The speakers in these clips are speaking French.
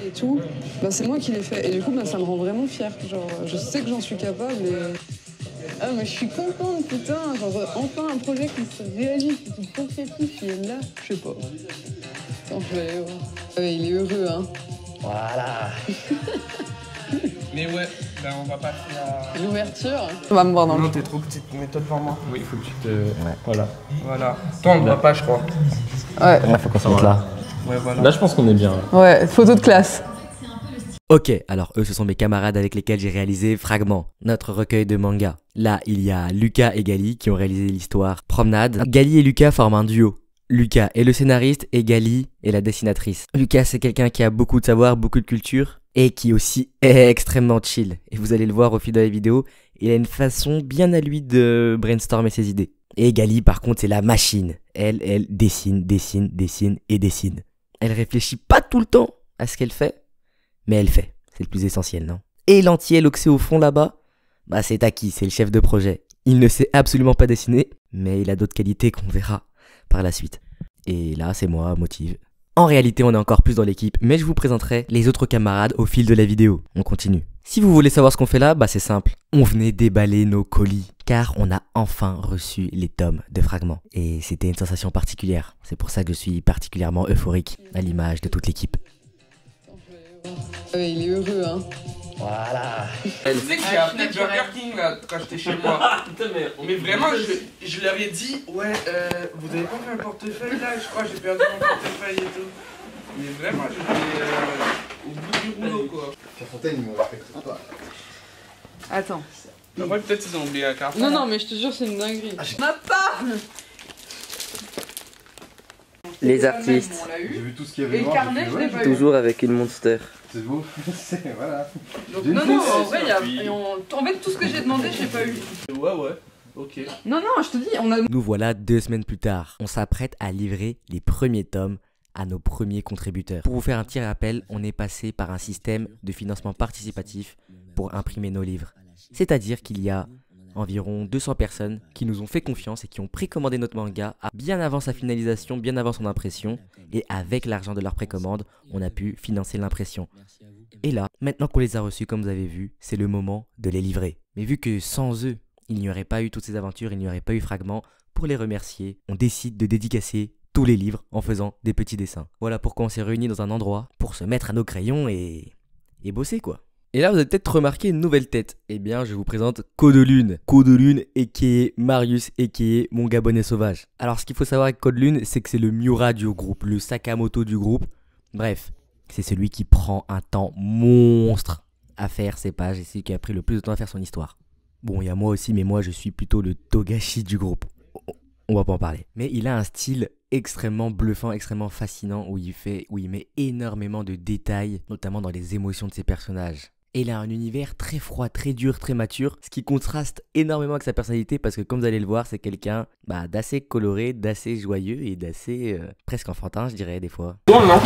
et tout, bah, c'est moi qui l'ai fait. Et du coup, bah, ça me rend vraiment fière. Genre, je sais que j'en suis capable et... Ah, mais je suis contente, putain. Genre, enfin un projet qui se réalise, qui se concrétise, il est là. Je sais pas. Attends, je vais aller voir. Ah, ouais, il est heureux, hein. Voilà. Mais ouais, ben on va passer à... L'ouverture. On va me voir dans le... Non, t'es trop petite, mets-toi devant moi. Oui, il faut que tu te... Ouais. Voilà. Voilà. Toi, on ne voit pas, je crois. Ouais. Là, faut qu'on se mette là. Ouais, voilà. Là, je pense qu'on est bien. Ouais, photo de classe. Ok, alors eux ce sont mes camarades avec lesquels j'ai réalisé Fragment, notre recueil de manga. Là, il y a Lucas et Gali qui ont réalisé l'histoire Promenade. Gali et Lucas forment un duo. Lucas est le scénariste et Gali est la dessinatrice. Lucas c'est quelqu'un qui a beaucoup de savoir, beaucoup de culture et qui aussi est extrêmement chill. Et vous allez le voir au fil de la vidéo, il a une façon bien à lui de brainstormer ses idées. Et Gali par contre c'est la machine. Elle dessine, dessine, dessine et dessine. Elle réfléchit pas tout le temps à ce qu'elle fait. Mais elle fait, c'est le plus essentiel, non? Et l'entier loxé au fond là-bas, bah c'est Taki, c'est le chef de projet. Il ne sait absolument pas dessiner, mais il a d'autres qualités qu'on verra par la suite. Et là, c'est moi, Motive. En réalité, on est encore plus dans l'équipe, mais je vous présenterai les autres camarades au fil de la vidéo. On continue. Si vous voulez savoir ce qu'on fait là, bah c'est simple. On venait déballer nos colis, car on a enfin reçu les tomes de Fragment. Et c'était une sensation particulière. C'est pour ça que je suis particulièrement euphorique, à l'image de toute l'équipe. Ah, ouais, il est heureux, hein. Voilà. Tu sais que j'ai appelé Burger King là, quand j'étais chez moi. Mais vraiment, je leur ai dit, ouais, vous avez pas fait un portefeuille là? Je crois que j'ai perdu mon portefeuille et tout. Mais vraiment, j'étais au bout du rouleau quoi. Clairefontaine, ils me respectent pas. Attends. Après, peut-être ils ont oublié un carton. Non, non, mais je te jure, c'est une dinguerie. On n'a pas. Les artistes, On l'a J'ai eu. vu tout ce qu'il y avait Et le noir, carnet, j'ai je fait, l'ai ouais, pas eu. toujours avec une monster. c'est beau. C'est voilà. Donc, J'ai non, une non, pousse. en vrai, en fait, tout ce que j'ai demandé, je l'ai pas eu. Ouais, ouais, ok. Non, non, je te dis, on a... Nous voilà 2 semaines plus tard. On s'apprête à livrer les premiers tomes à nos premiers contributeurs. Pour vous faire un petit rappel, on est passé par un système de financement participatif pour imprimer nos livres. C'est-à-dire qu'il y a environ 200 personnes qui nous ont fait confiance et qui ont précommandé notre manga bien avant sa finalisation, bien avant son impression. Et avec l'argent de leur précommande, on a pu financer l'impression. Et là, maintenant qu'on les a reçus comme vous avez vu, c'est le moment de les livrer. Mais vu que sans eux, il n'y aurait pas eu toutes ces aventures, il n'y aurait pas eu Fragment, pour les remercier, on décide de dédicacer tous les livres en faisant des petits dessins. Voilà pourquoi on s'est réunis dans un endroit pour se mettre à nos crayons et bosser quoi. Et là vous avez peut-être remarqué une nouvelle tête. Eh bien je vous présente Codelune. Codelune aka Marius aka mon Gabonais sauvage. Alors ce qu'il faut savoir avec Codelune, c'est que c'est le Miura du groupe, le Sakamoto du groupe. Bref, c'est celui qui prend un temps monstre à faire ses pages et c'est celui qui a pris le plus de temps à faire son histoire. Bon, il y a moi aussi, mais moi je suis plutôt le Togashi du groupe. On va pas en parler. Mais il a un style extrêmement bluffant, extrêmement fascinant où il met énormément de détails, notamment dans les émotions de ses personnages. Et il a un univers très froid, très dur, très mature, ce qui contraste énormément avec sa personnalité parce que comme vous allez le voir, c'est quelqu'un d'assez coloré, d'assez joyeux et d'assez presque enfantin, je dirais des fois. Tourne, non?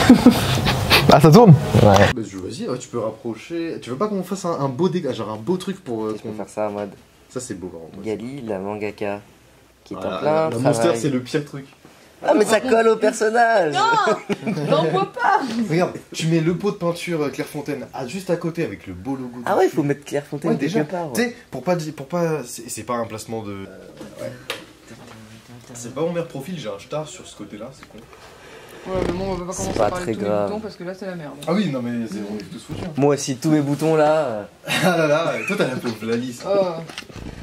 Ah, ça tourne? Ouais. Bah, vas-y, ouais, tu peux rapprocher. Tu veux pas qu'on fasse un beau dégât, genre un beau truc pour. Je peux faire ça en mode Ça, c'est beau, par contre. Gali, la mangaka, qui est en Ah, plein la travail. monster, c'est le pire truc. Ah mais ça colle au personnage. Non, n'en vois pas. Regarde, tu mets le pot de peinture Clairefontaine juste à côté avec le beau logo. Ah ouais, il dessus. faut mettre Clairefontaine Ouais, déjà, quelque part. tu sais, pour pas. C'est pas un placement de. Ouais. C'est pas mon meilleur profil, j'ai un star sur ce côté-là, c'est con. Ouais, mais bon, on va pas C'est commencer pas à parler très de tous les grave. boutons parce que là, c'est la merde. Ah oui, non, mais on est tous foutus. Hein. Moi aussi, tous mes boutons là. Ah là là, toi t'as un peu de la lisse. Oh, Ah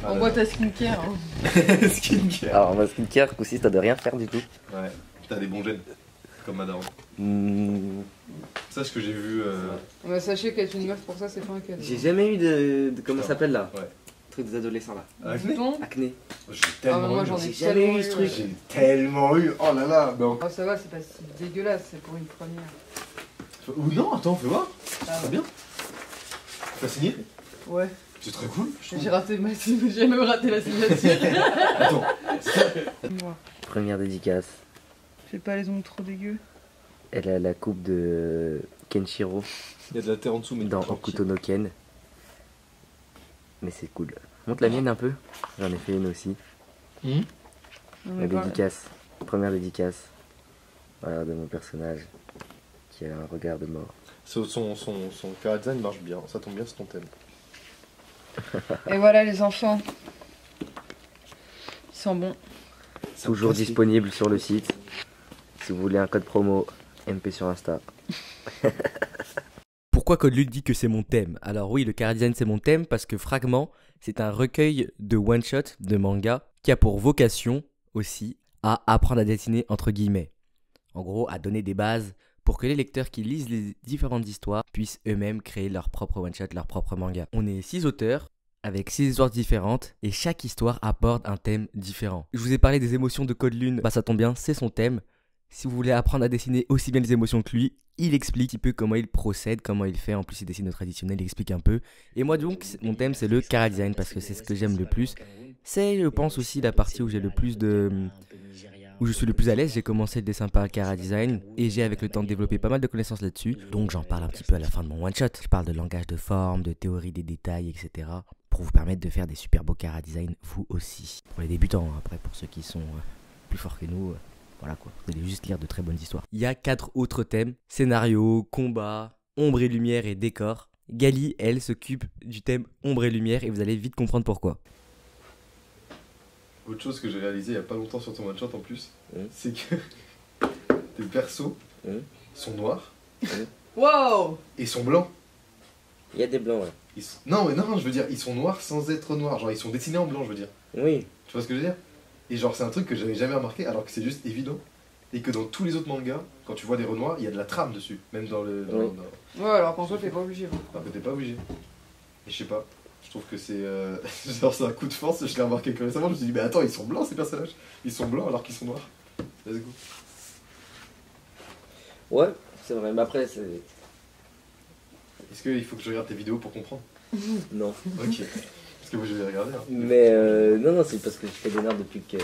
on là voit là. ta skincare. Hein. Skincare. Alors, ma skincare, aussi, t'as de rien faire du tout. Ouais, t'as des bons gènes, comme madame. Ça, ce que j'ai vu. Bah, sachez qu'être une meuf pour ça, c'est pas un cadeau. J'ai jamais eu de comment ça s'appelle là? Ouais. Truc des adolescents là. Acné. Bouton. Acné. J'ai Ah, mais tellement moi eu. j'en ai J'ai jamais tellement eu ce truc. J'ai tellement eu. Oh là là. Ben, Ah, ça va, c'est pas si dégueulasse, c'est pour une première. ou non, attends, fais voir. Ah, Très bien. T'as signé? Ouais. C'est très cool. je trouve. J'ai raté ma j'ai même raté la signature. Attends. Moi, Première dédicace. fais pas les ongles trop dégueux. Elle a la coupe de Kenshiro Il y a de la terre en dessous, mais dans Hokuto no Ken. Mais c'est cool. Montre la mienne un peu. J'en ai fait une aussi. Non, La mais pas- dédicace. Première dédicace. Voilà, de mon personnage. qui a un regard de mort. Son character design marche bien, ça tombe bien, c'est ton thème. Et voilà les enfants. Ils sont bons. Toujours disponible sur le site. Si vous voulez un code promo, MP sur Insta. Pourquoi Codelude dit que c'est mon thème? Alors oui, le chara design c'est mon thème parce que Fragment, c'est un recueil de one-shot de manga qui a pour vocation aussi à apprendre à dessiner entre guillemets. En gros, à donner des bases pour que les lecteurs qui lisent les différentes histoires puissent eux-mêmes créer leur propre one-shot, leur propre manga. On est 6 auteurs avec 6 histoires différentes et chaque histoire apporte un thème différent. Je vous ai parlé des émotions de Codelude, bah ça tombe bien, c'est son thème. Si vous voulez apprendre à dessiner aussi bien les émotions que lui, il explique un petit peu comment il procède, comment il fait. En plus, il dessine au traditionnel, il explique un peu. Et moi donc, mon thème c'est le chara design parce que c'est ce que j'aime le plus. C'est, je pense, aussi la partie où j'ai le plus de... où je suis le plus à l'aise. J'ai commencé le dessin par le chara design et j'ai avec le temps développé pas mal de connaissaments là-dessus. Donc j'en parle un petit peu à la fin de mon one-shot. Je parle de langage de forme, de théorie des détails, etc. pour vous permettre de faire des super beaux chara design vous aussi. Pour les débutants, hein. Après pour ceux qui sont plus forts que nous... voilà quoi, vous allez juste lire de très bonnes histoires. Il y a 4 autres thèmes, scénario, combat, ombre et lumière et décor. Gali, elle, s'occupe du thème ombre et lumière et vous allez vite comprendre pourquoi. Autre chose que j'ai réalisé il y a pas longtemps sur ton one-shot en plus, c'est que tes persos sont noirs Wow. et sont blancs. Il y a des blancs, ouais. Non, mais non, je veux dire, ils sont noirs sans être noirs, genre ils sont dessinés en blanc, je veux dire. Oui. Tu vois ce que je veux dire? Et genre c'est un truc que j'avais jamais remarqué alors que c'est juste évident. Et que dans tous les autres mangas, quand tu vois des renoirs, il y a de la trame dessus. Même dans le... Ouais, alors qu'en soi, t'es pas obligé. Alors que t'es pas obligé. Et je sais pas, je trouve que c'est... genre c'est un coup de force, je l'ai remarqué que récemment, je me suis dit, mais attends, ils sont blancs ces personnages. Ils sont blancs alors qu'ils sont noirs. Let's go. Ouais, c'est vrai, mais après c'est... Est-ce qu'il faut que je regarde tes vidéos pour comprendre? Non. Ok. Parce que moi je vais les regarder. Hein. Mais non, c'est parce que je fais des nerfs depuis que...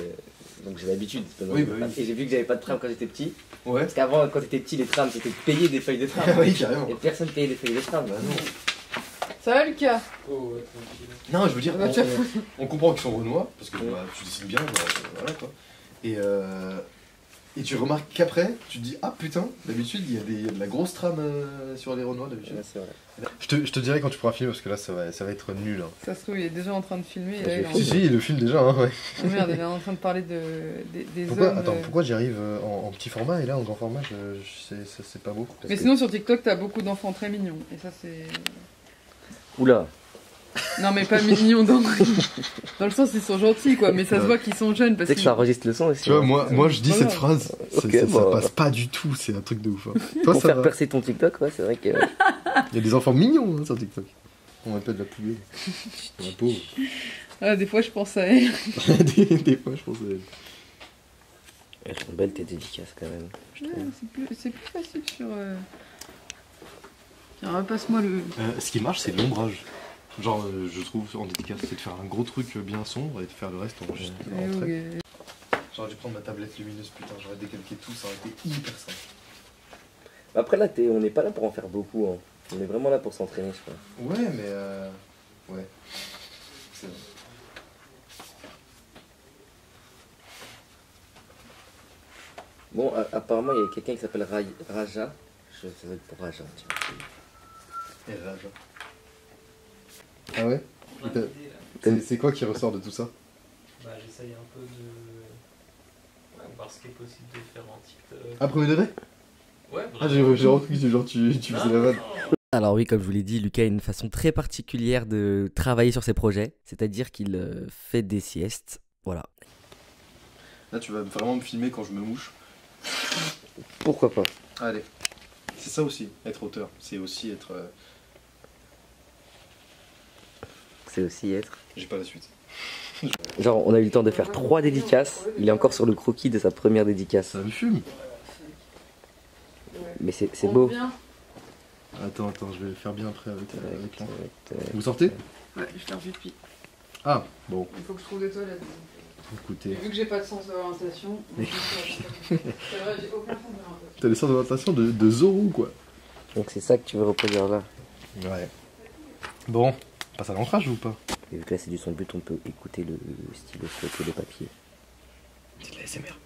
Donc j'ai l'habitude. Oui, bah oui. Et j'ai vu que j'avais pas de trame quand j'étais petit. Ouais. Parce qu'avant, quand t'étais petit, les trames, c'était de payer des feuilles de trame. Oui, carrément. Et personne payait des feuilles de trame. Bah non. Ça va Lucas? Oh, ouais, tranquille. Non, je veux dire, Bah, on comprend qu'ils sont renois, parce que bah, tu dessines bien, voilà quoi. Et tu remarques qu'après, tu te dis, ah putain, d'habitude il y a de la grosse trame sur les renois d'habitude. Ouais, c'est vrai. Je te dirai quand tu pourras filmer, parce que là ça va être nul. Hein. Ça se trouve, il est déjà en train de filmer. Et là, il est en... Si, il le filme déjà, hein, ouais. Oh merde, il est en train de parler des Pourquoi, hommes. attends, pourquoi j'y arrive en petit format et là en grand format, c'est pas beau? Mais sinon, sur TikTok, t'as beaucoup d'enfants très mignons. Et ça, c'est. Oula. Non, mais pas mignons dans le sens, ils sont gentils, quoi. Mais ça se voit qu'ils sont jeunes. Tu Parce sais que ça enregistre le son aussi. Tu vois, moi je dis Voilà. cette phrase, Ok, ça bah. passe pas du tout, c'est un truc de ouf. Hein. Toi, Pour ça faire va. percer ton TikTok, ouais, c'est vrai que... Il y a des enfants mignons hein, sur TikTok. On appelle la poubelle. La pauvre. Ah, des fois, je pense à elle. des fois, je pense à elle. Elles sont belles tes dédicaces quand même. Je trouve. Ouais, c'est plus facile sur. Tiens, repasse-moi le. Ce qui marche, c'est l'ombrage. Genre, je trouve en dédicace, c'est de faire un gros truc bien sombre et de faire le reste en juste en trait. J'aurais dû prendre ma tablette lumineuse, putain, j'aurais décalqué tout, ça aurait été hyper simple. Après là, on n'est pas là pour en faire beaucoup. Hein. On est vraiment là pour s'entraîner, je crois. Ouais, mais ouais. C'est vrai. Bon, apparemment, il y a quelqu'un qui s'appelle Raja. Ça doit être pour Raja, tiens. Et Raja. Ah ouais? C'est quoi qui ressort de tout ça? Bah, j'essaye un peu de voir ce qui est possible de faire en TikTok. Ah, premier degré? Ouais, Ah, j'ai repris que genre tu faisais la vanne. Alors oui, comme je vous l'ai dit, Lucas a une façon très particulière de travailler sur ses projets. C'est-à-dire qu'il fait des siestes. Voilà. Là, tu vas vraiment me filmer quand je me mouche. Pourquoi pas? Allez. C'est ça aussi, être auteur. C'est aussi être... C'est aussi être... J'ai pas la suite. Genre, on a eu le temps de faire 3 dédicaces. Il est encore sur le croquis de sa première dédicace. Ça me fume. Mais c'est beau. Attends, je vais le faire bien après avec l'encre. Vous sortez? Ouais, je fais un pipi. Ah, bon, Il faut que je trouve des toilettes. écoutez. Et vu que j'ai pas de sens d'orientation, c'est vrai, j'ai aucun sens d'orientation. T'as les sens d'orientation de Zorro, quoi. Donc c'est ça que tu veux reproduire là. Ouais. Bon, on passe à l'ancrage ou pas? Et vu que là c'est du son de but, on peut écouter le stylo sur le papier. C'est de la SMR.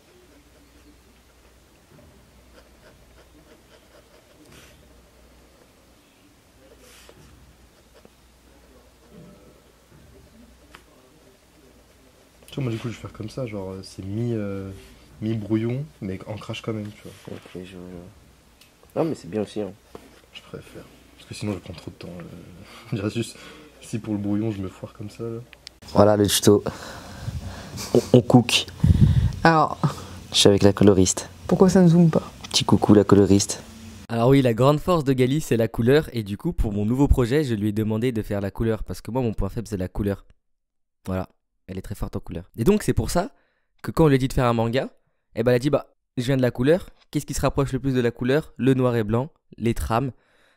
vois, moi du coup je vais faire comme ça, genre c'est mi-brouillon, mais en crash quand même, tu vois. Ok, je vois. Non, mais c'est bien aussi. Hein. Je préfère. Parce que sinon je prends trop de temps. Je dirais juste, si pour le brouillon je me foire comme ça. Là. Voilà le tuto. On cook. Alors, Je suis avec la coloriste. pourquoi ça ne zoome pas? Petit coucou la coloriste. Alors oui, la grande force de Gali, c'est la couleur. Et du coup, pour mon nouveau projet, je lui ai demandé de faire la couleur. Parce que moi, mon point faible, c'est la couleur. Voilà, elle est très forte en couleur. Et donc, c'est pour ça que quand on lui a dit de faire un manga, eh ben, elle a dit, bah, je viens de la couleur. Qu'est-ce qui se rapproche le plus de la couleur? Le noir et blanc, les trames.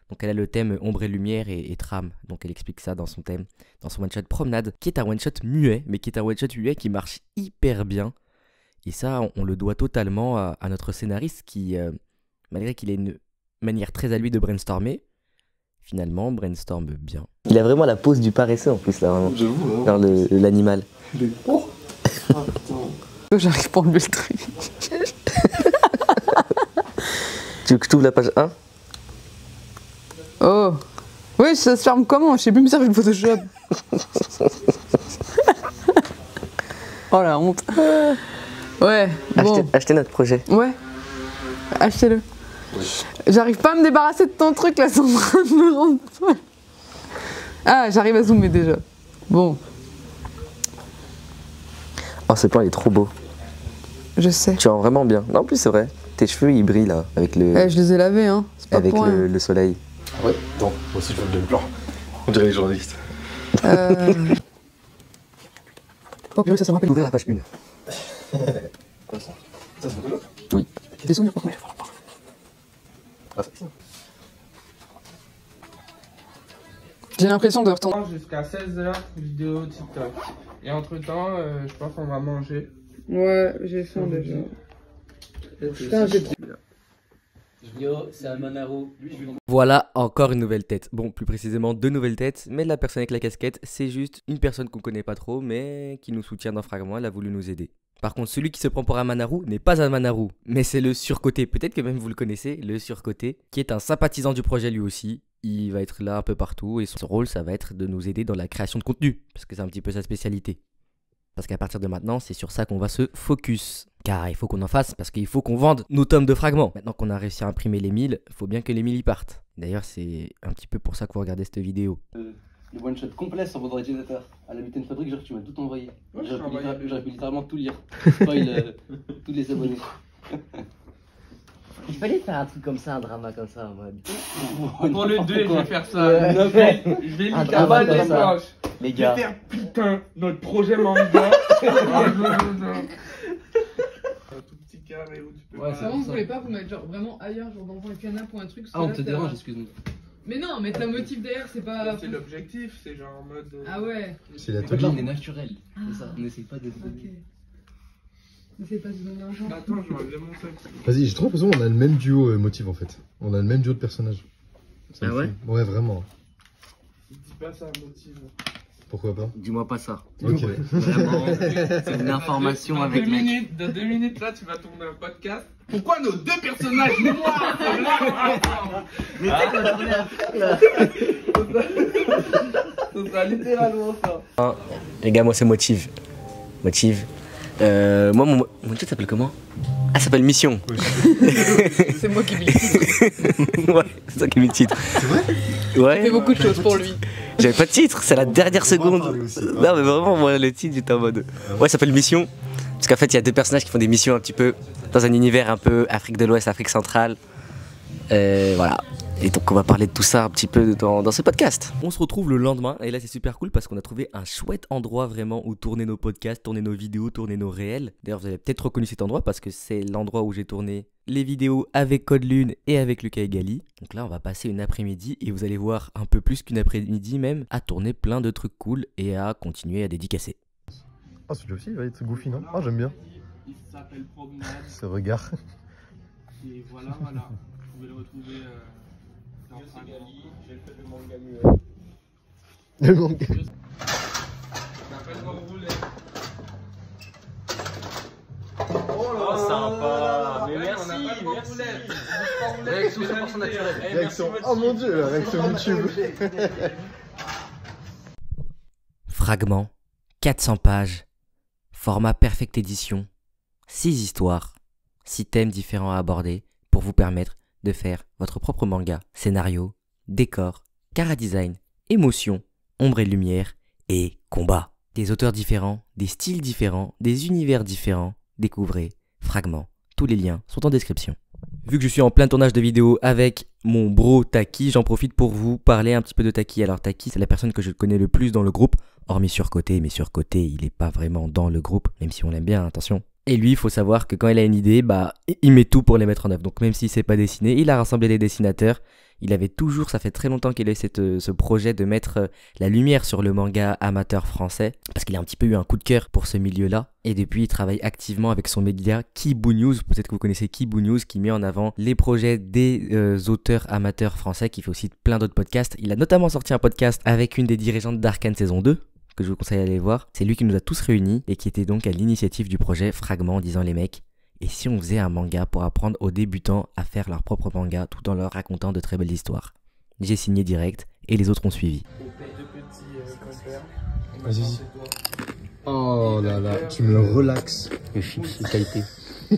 Donc, elle a le thème ombre et lumière et trame. Donc, elle explique ça dans son thème, dans son one-shot Promenade, qui est un one-shot muet, mais qui est un one-shot muet qui marche hyper bien. Et ça, on le doit totalement à notre scénariste qui, malgré qu'il ait une manière très à lui de brainstormer, finalement brainstorme bien. Il a vraiment la pose du paresseux en plus là, vraiment. J'avoue, Genre l'animal. Oh J'arrive pas à enlever le truc. Tu veux que je t'ouvre la page 1? Oh. Oui, ça se ferme comment? Je sais plus me servir de Photoshop. Oh la honte. Ouais, bon. Achetez notre projet. Ouais. Achetez-le. Oui. J'arrive pas à me débarrasser de ton truc là, c'est en train de me rendre folle. Ah, j'arrive à zoomer déjà. Bon, Oh, ce plan il est trop beau. je sais. Tu rends vraiment bien. Non, en plus c'est vrai. Tes cheveux ils brillent là, avec le, Eh, je les ai lavés, hein. C'est pas avec pour rien. le soleil. Ouais, attends, moi aussi je veux le même plan. On dirait les journalistes. Oh, purée, ça me rappelle. Ouvrir la page 1. Quoi ça? Ça c'est photo? Oui. Des souvenirs pour moi. Ah, c'est ça. J'ai l'impression de retourner. Jusqu'à 16h, vidéo TikTok. Et entre temps, je pense qu'on va manger. Ouais, j'ai faim déjà. Putain, j'ai trop. Yo, c'est Almanaru. Voilà encore une nouvelle tête. Bon, plus précisément 2 nouvelles têtes, mais la personne avec la casquette, c'est juste une personne qu'on connaît pas trop, mais qui nous soutient dans Fragment, elle a voulu nous aider. Par contre, celui qui se prend pour un Manaru n'est pas un Manaru, mais c'est le surcoté, peut-être que même vous le connaissez, le surcoté, qui est un sympathisant du projet lui aussi. Il va être là un peu partout et son rôle, ça va être de nous aider dans la création de contenu, parce que c'est un petit peu sa spécialité. Parce qu'à partir de maintenant, c'est sur ça qu'on va se focus. Car il faut qu'on en fasse, parce qu'il faut qu'on vende nos tomes de fragments. Maintenant qu'on a réussi à imprimer les 1000, il faut bien que les 1000 y partent. D'ailleurs, c'est un petit peu pour ça que vous regardez cette vidéo. Le one shot complet sur votre ordinateur. À la Mitten Fabrique, genre tu m'as tout envoyé. Ouais, J'aurais pu littéralement tout lire. Spoil tous les abonnés. Il fallait faire un truc comme ça, un drama comme ça en mode. Pour le 2, je vais faire ça. Je vais lui Un faire drama des comme ça. planches. Les Je vais gars. faire putain notre projet manga. Un tout petit carré où tu peux. Ouais, pas- c'est bon. Vous voulez pas vous mettre genre vraiment ailleurs, genre dans un canapé ou un truc? Ah, on te dérange, excuse-moi. Mais non, mettre la motif derrière, c'est pas. C'est l'objectif, c'est genre en mode. Ah ouais. C'est Là, l'atelier. on est naturel. C'est ça, on essaye pas de. Ok. Mais c'est pas du donner l'argent. Attends, je vais enlever mon sac. Vas-y, j'ai trop l'impression qu'on a le même duo motif en fait. On a le même duo de personnages. Ça me Ah ouais fait- Ouais, vraiment. Dis pas ça, motive. Pourquoi pas? Dis-moi pas ça. Ok. Vraiment, c'est une information Dans avec 2 mec. minutes, dans 2 minutes, là, tu vas tourner un podcast. Pourquoi nos 2 personnages noirs Ce sera littéralement ça. Les gars, moi c'est Motive. Motive. Moi, mon titre s'appelle comment? Ah, ça s'appelle Mission. C'est moi qui vis le titre. Ouais, c'est ça qui est le titre. C'est vrai? Il Ouais. fait beaucoup de choses pour lui. J'avais pas de titre, c'est la dernière seconde. parler aussi. Non, mais vraiment, moi, le titre, j'étais en mode. Ouais, ça s'appelle Mission. Parce qu'en fait, il y a 2 personnages qui font des missions un petit peu dans un univers un peu Afrique de l'Ouest, Afrique centrale. Voilà. Et donc, on va parler de tout ça un petit peu dans ce podcast. On se retrouve le lendemain. Et là, c'est super cool parce qu'on a trouvé un chouette endroit vraiment où tourner nos podcasts, tourner nos vidéos, tourner nos réels. D'ailleurs, vous avez peut-être reconnu cet endroit parce que c'est l'endroit où j'ai tourné les vidéos avec Code Lune et avec Lucas et Gali. Donc là, on va passer une après-midi et vous allez voir un peu plus qu'une après-midi même à tourner plein de trucs cool et à continuer à dédicacer. Ah, celui-là aussi, il va être goofy, non? Ah, j'aime bien. Il s'appelle Promenade. Ce regard. Et voilà, voilà. Vous pouvez le retrouver dans Fragment. J'ai fait le manga muet. Le manga. Ça s'appelle Enroulé. Oh, sympa. Mais Ouais, merci, on n'a pas le merci. roulette. Réaction 100% naturelle. Réaction. Oh mon dieu, la réaction YouTube. Fragment, 400 pages, Format Perfect Edition, 6 histoires, 6 thèmes différents à aborder pour vous permettre de faire votre propre manga. Scénario, décor, chara-design, émotion, ombre et lumière et combat. Des auteurs différents, des styles différents, des univers différents. Découvrez Fragment. Tous les liens sont en description. Vu que je suis en plein tournage de vidéo avec mon bro Taki, j'en profite pour vous parler un petit peu de Taki. Alors Taki, c'est la personne que je connais le plus dans le groupe, hormis Surcoté, mais Surcoté, il n'est pas vraiment dans le groupe, même si on l'aime bien, attention. Et lui, il faut savoir que quand il a une idée, il met tout pour les mettre en œuvre. Donc même s'il ne sait pas dessiner, il a rassemblé des dessinateurs. Il avait toujours, ça fait très longtemps qu'il a ce projet de mettre la lumière sur le manga amateur français, parce qu'il a un petit peu eu un coup de cœur pour ce milieu-là. Et depuis, il travaille activement avec son média Kibou News. Peut-être que vous connaissez Kibou News, qui met en avant les projets des auteurs amateurs français, qui fait aussi plein d'autres podcasts. Il a notamment sorti un podcast avec une des dirigeantes d'Arcane saison 2, que je vous conseille d'aller voir. C'est lui qui nous a tous réunis et qui était donc à l'initiative du projet Fragment, en disant les mecs, et si on faisait un manga pour apprendre aux débutants à faire leur propre manga tout en leur racontant de très belles histoires. J'ai signé direct et les autres ont suivi. Vas-y. Oh là là, tu me relaxes. Le chips de qualité. Tu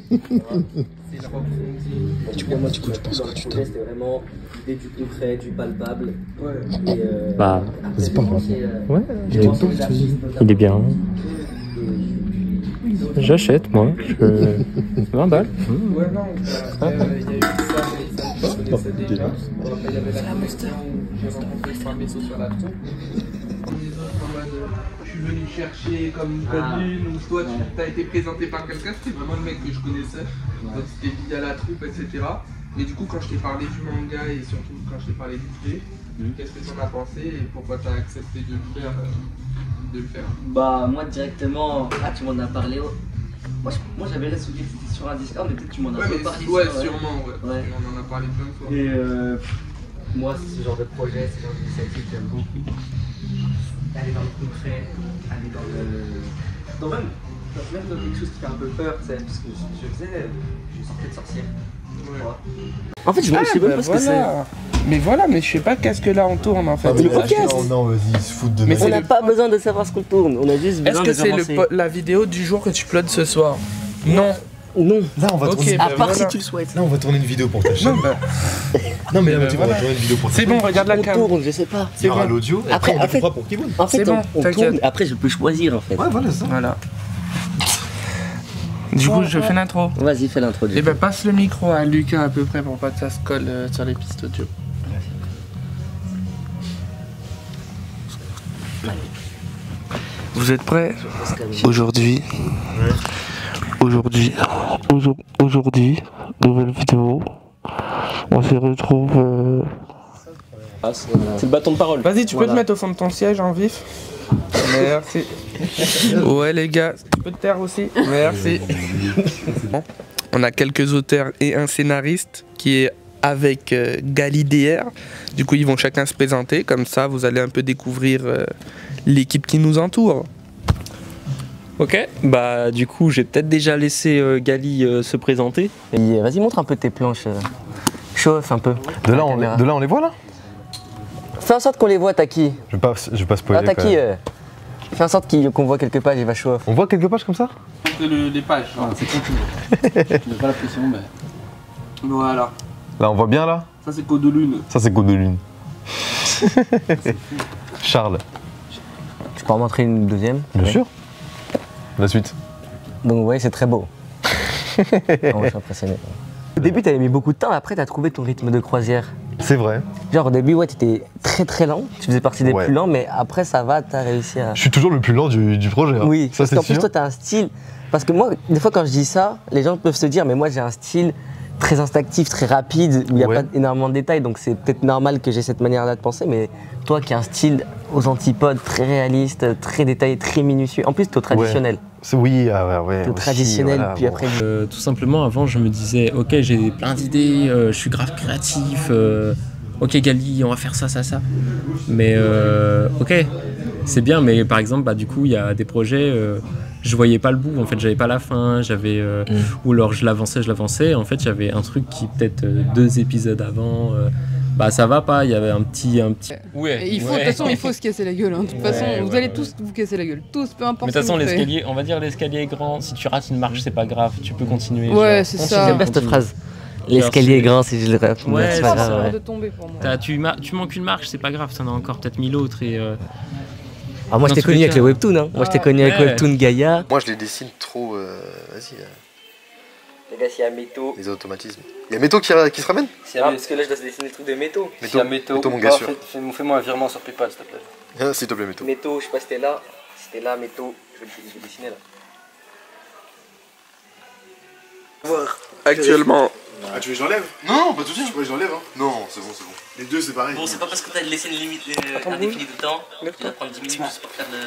vois, moi, du coup, tu penses que tu t'en. C'était vraiment l'idée du concret, du palpable. Ouais. Et vas-y, parle. Ouais, il est bien. J'achète, moi. 20 balles. Ouais, non, il y a eu ça, je connaissais déjà. Il y avait la Monster. J'ai rencontré sur un vaisseau sur la tour. Je suis venu chercher comme Godwin, ou toi tu as été présenté par quelqu'un, c'était vraiment le mec que je connaissais. Donc c'était via la troupe, etc. Et du coup, quand je t'ai parlé du manga et surtout quand je t'ai parlé du thé, qu'est-ce que tu en as pensé et pourquoi tu as accepté de le faire? Bah, moi directement, tu m'en as parlé. Moi j'avais la souvenir que c'était sur un Discord, mais peut-être que tu m'en as pas parlé. Ouais, sûrement, ouais. On en a parlé plein de fois. Et moi, c'est ce genre de projet, ce genre d'initiative que j'aime beaucoup. Aller dans le concret, aller dans le. Même dans quelque chose qui fait un peu peur, tu sais, parce que je sortais de sorcière. Ouais. En fait, je sais même pas ce que c'est. Mais voilà, mais je sais pas qu'est-ce que là on tourne en fait. Ah, mais Le là, podcast. non, vas-y, ils se foutent de Mais moi. On n'a pas besoin de savoir ce qu'on tourne, on a juste besoin de Est-ce que c'est la vidéo du jour que tu uploades ce soir? Non. Non. Là, on va tourner. À part si tu le souhaites. Là, on va tourner une vidéo pour ta chaîne. Non, mais là, tu vas tourner une vidéo pour ta chaîne. C'est bon, regarde la cam. On tourne, je sais pas. Il y aura l'audio. Après, on coupera pour Kibou. En fait, C'est bon, on t'inquiète. tourne, après je peux choisir en fait. Ouais, voilà ça. Voilà. Du coup, je fais l'intro. Vas-y, fais l'intro. Et ben passe le micro à Lucas à peu près pour pas que ça se colle sur les pistes audio. Vous êtes prêts? Aujourd'hui, nouvelle vidéo. On se retrouve. C'est le bâton de parole. Vas-y, tu peux te mettre au fond de ton siège en vif. Merci. Ouais les gars, tu peux te taire aussi. Merci. On a quelques auteurs et un scénariste qui est avec Gali DR. Du coup, ils vont chacun se présenter. Comme ça, vous allez un peu découvrir l'équipe qui nous entoure. Ok, bah du coup j'ai peut-être déjà laissé Gali se présenter. Vas-y, montre un peu tes planches. Show off un peu. De là, on les voit là? Fais en sorte qu'on les voit, Taki. Je vais pas spoiler. Ah, Taki, fais en sorte qu'on voit quelques pages, il va show off. On voit quelques pages comme ça? Les pages. C'est tranquille. Je mets pas la pression, mais. Voilà. Là, on voit bien là? Ça, c'est Code de Lune. Ça, c'est Code de Lune. Charles. Tu peux en montrer une deuxième? Bien sûr. La suite. Donc, ouais, c'est très beau. Je suis impressionné. Au début, t'avais mis beaucoup de temps, après, t'as trouvé ton rythme de croisière. C'est vrai. Genre, au début, ouais, t'étais très très lent, tu faisais partie des plus lents, mais après, ça va, t'as réussi à. Je suis toujours le plus lent du projet. Hein. Oui, ça, parce c'est qu'en sûr. plus, toi, t'as un style. Parce que moi, des fois, quand je dis ça, les gens peuvent se dire, mais moi, j'ai un style très instinctif, très rapide, où il n'y a pas énormément de détails, donc c'est peut-être normal que j'ai cette manière-là de penser, mais toi qui as un style aux antipodes, très réaliste, très détaillé, très minutieux, en plus, t'es au traditionnel. Oui, T'es au traditionnel, voilà, puis après. Tout simplement, avant, je me disais, ok, j'ai plein d'idées, je suis grave créatif, ok, Gali, on va faire ça, ça, ça. Mais ok, c'est bien, mais par exemple, bah, du coup, il y a des projets, je voyais pas le bout, en fait, j'avais pas la fin, j'avais. Ou alors je l'avançais, en fait, j'avais un truc qui, peut-être 2 épisodes avant, bah ça va pas, il y avait un petit... Ouais. Et de toute façon, il faut se casser la gueule. Hein. De toute façon, vous allez tous vous casser la gueule. Tous, peu importe. Mais de toute façon, l'escalier, on va dire l'escalier est grand. Si tu rates une marche, c'est pas grave. Tu peux continuer. Ouais, c'est ça. J'aime bien cette phrase. L'escalier est grand, si je le rate. Ouais, c'est pas grave de tomber pour moi. Tu manques une marche, c'est pas grave. T'en as encore peut-être 1000 autres. Et, Alors moi, je t'ai connu avec les webtoons. Hein. Moi, je t'ai connu avec Webtoon Gaïa. Moi, je les dessine trop. Vas-y. Les gars, s'il y a Métaux. Les automatismes. Il y a Métaux qui se ramène Parce que là, je dois dessiner le truc de Métaux. Métaux, mon gars sûr. Fais-moi un virement sur PayPal, s'il te plaît. S'il te plaît, Métaux. Métaux, je sais pas si t'es là. Si t'es là, Métaux, je vais dessiner là. Actuellement. Ah, tu veux que j'enlève? Non, pas tout de suite. Tu veux que j'enlève? Non, c'est bon. Les deux, c'est pareil. Bon, c'est pas parce que t'as laissé une limite indéfinie de temps. Tu vas prendre 10 minutes juste pour faire le.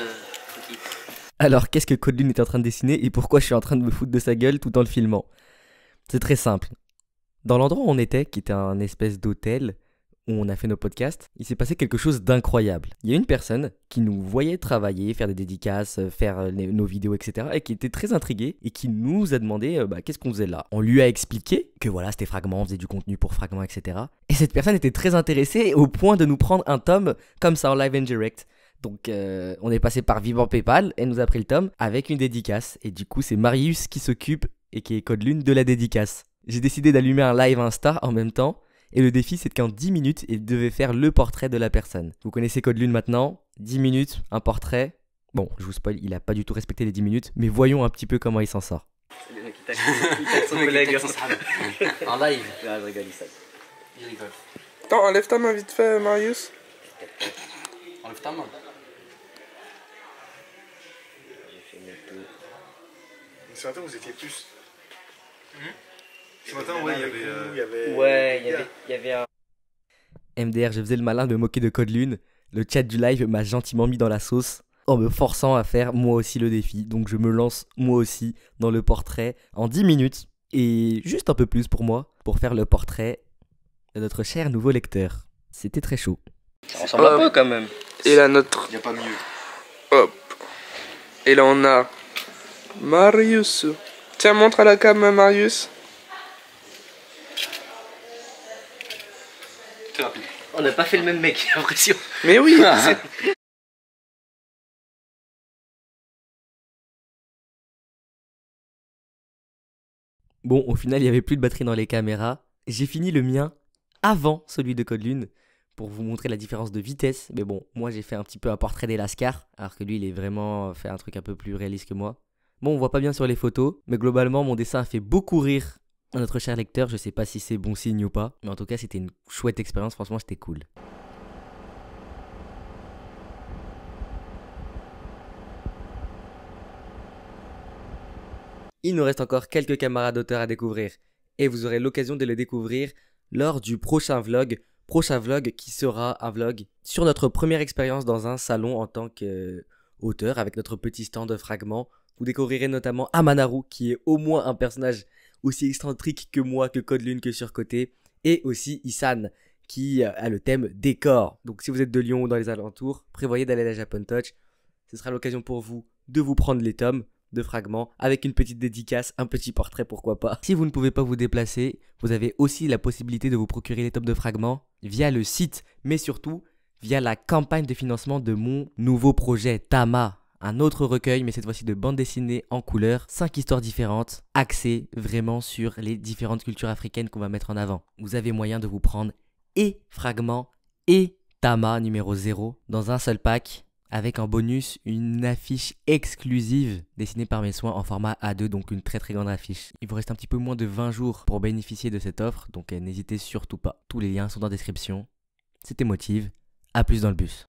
Alors, qu'est-ce que Codelune est en train de dessiner et pourquoi je suis en train de me foutre de sa gueule tout en le filmant? C'est très simple. Dans l'endroit où on était, qui était un espèce d'hôtel où on a fait nos podcasts, il s'est passé quelque chose d'incroyable. Il y a une personne qui nous voyait travailler, faire des dédicaces, faire nos vidéos, etc. et qui était très intriguée et qui nous a demandé qu'est-ce qu'on faisait là. On lui a expliqué que voilà, c'était Fragment, on faisait du contenu pour Fragment, etc. Et cette personne était très intéressée au point de nous prendre un tome comme ça en live and direct. Donc on est passé par Vivant PayPal et nous a pris le tome avec une dédicace. Et du coup, c'est Marius qui s'occupe et qui est Codelune de la dédicace. J'ai décidé d'allumer un live Insta en même temps. Et le défi, c'est qu'en 10 minutes, il devait faire le portrait de la personne. Vous connaissez Codelune maintenant. 10 minutes, un portrait. Bon, je vous spoil, il a pas du tout respecté les 10 minutes. Mais voyons un petit peu comment il s'en sort. C'est le mec qui taxe son collègue. En live. Ah, je rigole, il rigole. Attends, enlève ta main vite fait, Marius. Enlève ta main. Ce matin, vous étiez plus. Ce matin, ouais, il y avait un. MDR, je faisais le malin de me moquer de Codelune. Le chat du live m'a gentiment mis dans la sauce en me forçant à faire moi aussi le défi. Donc je me lance moi aussi dans le portrait en 10 minutes. Et juste un peu plus pour moi, pour faire le portrait de notre cher nouveau lecteur. C'était très chaud. Ça ressemble un peu quand même. Et là, notre. Il n'y a pas mieux. Hop. Et là, on a Marius. Tiens, montre à la cam, Marius. Très rapide. On n'a pas fait le même mec, j'ai l'impression. Mais oui. Bon, au final, il n'y avait plus de batterie dans les caméras. J'ai fini le mien avant celui de Codelune pour vous montrer la différence de vitesse. Mais bon, moi, j'ai fait un petit peu un portrait des Lascar, alors que lui, il est vraiment fait un truc un peu plus réaliste que moi. Bon, on voit pas bien sur les photos, mais globalement, mon dessin a fait beaucoup rire à notre cher lecteur. Je sais pas si c'est bon signe ou pas, mais en tout cas, c'était une chouette expérience. Franchement, c'était cool. Il nous reste encore quelques camarades d'auteurs à découvrir, et vous aurez l'occasion de les découvrir lors du prochain vlog qui sera un vlog sur notre première expérience dans un salon en tant qu'auteur avec notre petit stand de fragments. Vous découvrirez notamment Amanaru, qui est au moins un personnage aussi excentrique que moi, que Codelune, que surcoté, et aussi Isan, qui a le thème décor. Donc si vous êtes de Lyon ou dans les alentours, prévoyez d'aller à la Japan Touch. Ce sera l'occasion pour vous de vous prendre les tomes de fragments avec une petite dédicace, un petit portrait, pourquoi pas. Si vous ne pouvez pas vous déplacer, vous avez aussi la possibilité de vous procurer les tomes de fragments via le site, mais surtout via la campagne de financement de mon nouveau projet Tama. Un autre recueil, mais cette fois-ci de bande dessinée en couleur, 5 histoires différentes, axées vraiment sur les différentes cultures africaines qu'on va mettre en avant. Vous avez moyen de vous prendre et Fragments et Tama numéro 0 dans un seul pack, avec en bonus une affiche exclusive dessinée par mes soins en format A2, donc une très très grande affiche. Il vous reste un petit peu moins de 20 jours pour bénéficier de cette offre, donc n'hésitez surtout pas. Tous les liens sont en description. C'était Motive, à plus dans le bus.